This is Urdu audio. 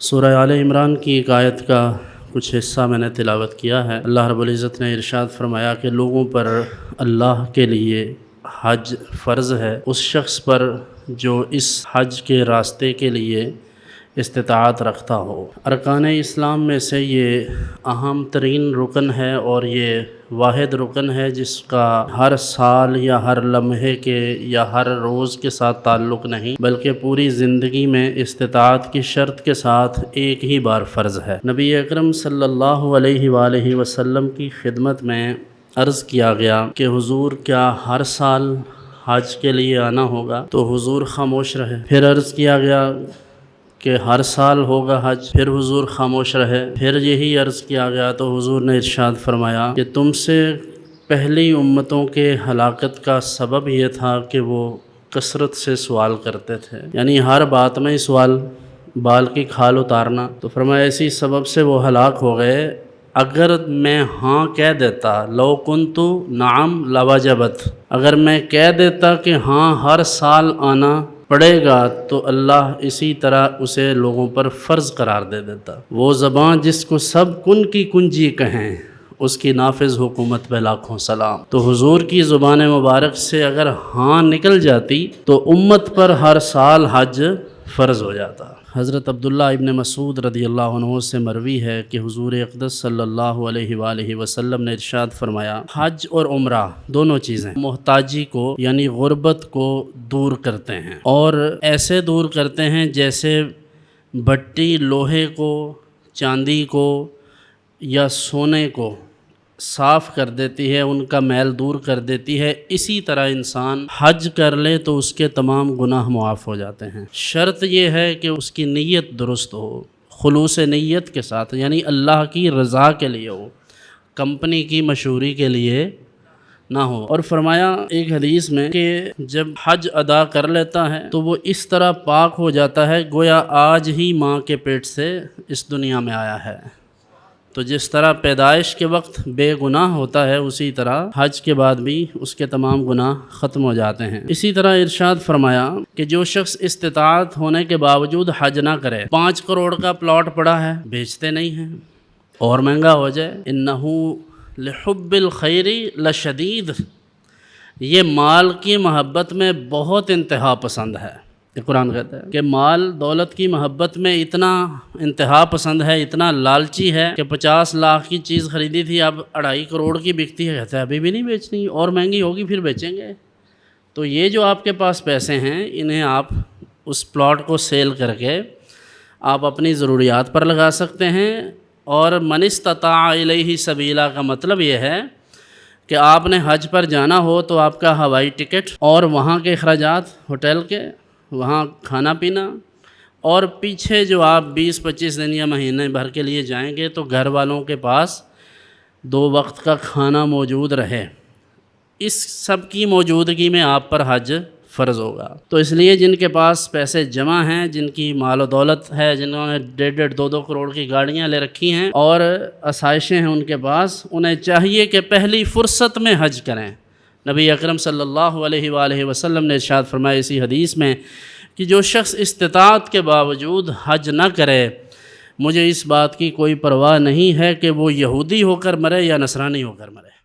سورہ آل عمران کی ایک آیت کا کچھ حصہ میں نے تلاوت کیا ہے۔ اللہ رب العزت نے ارشاد فرمایا کہ لوگوں پر اللہ کے لیے حج فرض ہے، اس شخص پر جو اس حج کے راستے کے لیے استطاعت رکھتا ہو۔ ارکان اسلام میں سے یہ اہم ترین رکن ہے اور یہ واحد رکن ہے جس کا ہر سال یا ہر لمحے کے یا ہر روز کے ساتھ تعلق نہیں، بلکہ پوری زندگی میں استطاعت کی شرط کے ساتھ ایک ہی بار فرض ہے۔ نبی اکرم صلی اللہ علیہ وآلہ وسلم کی خدمت میں عرض کیا گیا کہ حضور کیا ہر سال حج کے لیے آنا ہوگا؟ تو حضور خاموش رہے۔ پھر عرض کیا گیا کہ ہر سال ہوگا حج، پھر حضور خاموش رہے۔ پھر یہی عرض کیا گیا تو حضور نے ارشاد فرمایا کہ تم سے پہلی امتوں کے ہلاکت کا سبب یہ تھا کہ وہ کثرت سے سوال کرتے تھے، یعنی ہر بات میں سوال، بال کی کھال اتارنا۔ تو فرمایا اسی سبب سے وہ ہلاک ہو گئے۔ اگر میں ہاں کہہ دیتا، لو کنت نعم لوجبت، اگر میں کہہ دیتا کہ ہاں ہر سال آنا پڑے گا تو اللہ اسی طرح اسے لوگوں پر فرض قرار دے دیتا۔ وہ زبان جس کو سب کن کی کنجی کہیں، اس کی نافذ حکومت پہ لاکھوں سلام۔ تو حضور کی زبان مبارک سے اگر ہاں نکل جاتی تو امت پر ہر سال حج فرض ہو جاتا۔ حضرت عبداللہ ابن مسعود رضی اللہ عنہ سے مروی ہے کہ حضور اقدس صلی اللہ علیہ وآلہ وسلم نے ارشاد فرمایا، حج اور عمرہ دونوں چیزیں محتاجی کو یعنی غربت کو دور کرتے ہیں، اور ایسے دور کرتے ہیں جیسے بھٹی لوہے کو، چاندی کو یا سونے کو صاف کر دیتی ہے، ان کا میل دور کر دیتی ہے، اسی طرح انسان حج کر لے تو اس کے تمام گناہ معاف ہو جاتے ہیں۔ شرط یہ ہے کہ اس کی نیت درست ہو، خلوص نیت کے ساتھ، یعنی اللہ کی رضا کے لیے ہو، کمپنی کی مشہوری کے لیے نہ ہو۔ اور فرمایا ایک حدیث میں کہ جب حج ادا کر لیتا ہے تو وہ اس طرح پاک ہو جاتا ہے گویا آج ہی ماں کے پیٹ سے اس دنیا میں آیا ہے۔ تو جس طرح پیدائش کے وقت بے گناہ ہوتا ہے، اسی طرح حج کے بعد بھی اس کے تمام گناہ ختم ہو جاتے ہیں۔ اسی طرح ارشاد فرمایا کہ جو شخص استطاعت ہونے کے باوجود حج نہ کرے، 5 کروڑ کا پلاٹ پڑا ہے، بیچتے نہیں ہیں اور مہنگا ہو جائے، انہو لحب الخیر لشدید، یہ مال کی محبت میں بہت انتہا پسند ہے۔ قرآن کہتا ہے کہ مال دولت کی محبت میں اتنا انتہا پسند ہے، اتنا لالچی ہے کہ 50 لاکھ کی چیز خریدی تھی، اب 2.5 کروڑ کی بکتی ہے، کہتا ہے ابھی بھی نہیں بیچنی، اور مہنگی ہوگی پھر بیچیں گے۔ تو یہ جو آپ کے پاس پیسے ہیں، انہیں آپ اس پلاٹ کو سیل کر کے آپ اپنی ضروریات پر لگا سکتے ہیں۔ اور من استطاع الیہ سبیلا کا مطلب یہ ہے کہ آپ نے حج پر جانا ہو تو آپ کا ہوائی ٹکٹ اور وہاں کے اخراجات، ہوٹل کے، وہاں کھانا پینا، اور پیچھے جو آپ 20-25 دن یا مہینے بھر کے لیے جائیں گے تو گھر والوں کے پاس 2 وقت کا کھانا موجود رہے، اس سب کی موجودگی میں آپ پر حج فرض ہوگا۔ تو اس لیے جن کے پاس پیسے جمع ہیں، جن کی مال و دولت ہے، جنہوں نے 1.5 2 کروڑ کی گاڑیاں لے رکھی ہیں اور آسائشیں ہیں ان کے پاس، انہیں چاہیے کہ پہلی فرصت میں حج کریں۔ نبی اکرم صلی اللہ علیہ وآلہ وسلم نے ارشاد فرمایا اسی حدیث میں کہ جو شخص استطاعت کے باوجود حج نہ کرے، مجھے اس بات کی کوئی پرواہ نہیں ہے کہ وہ یہودی ہو کر مرے یا نصرانی ہو کر مرے۔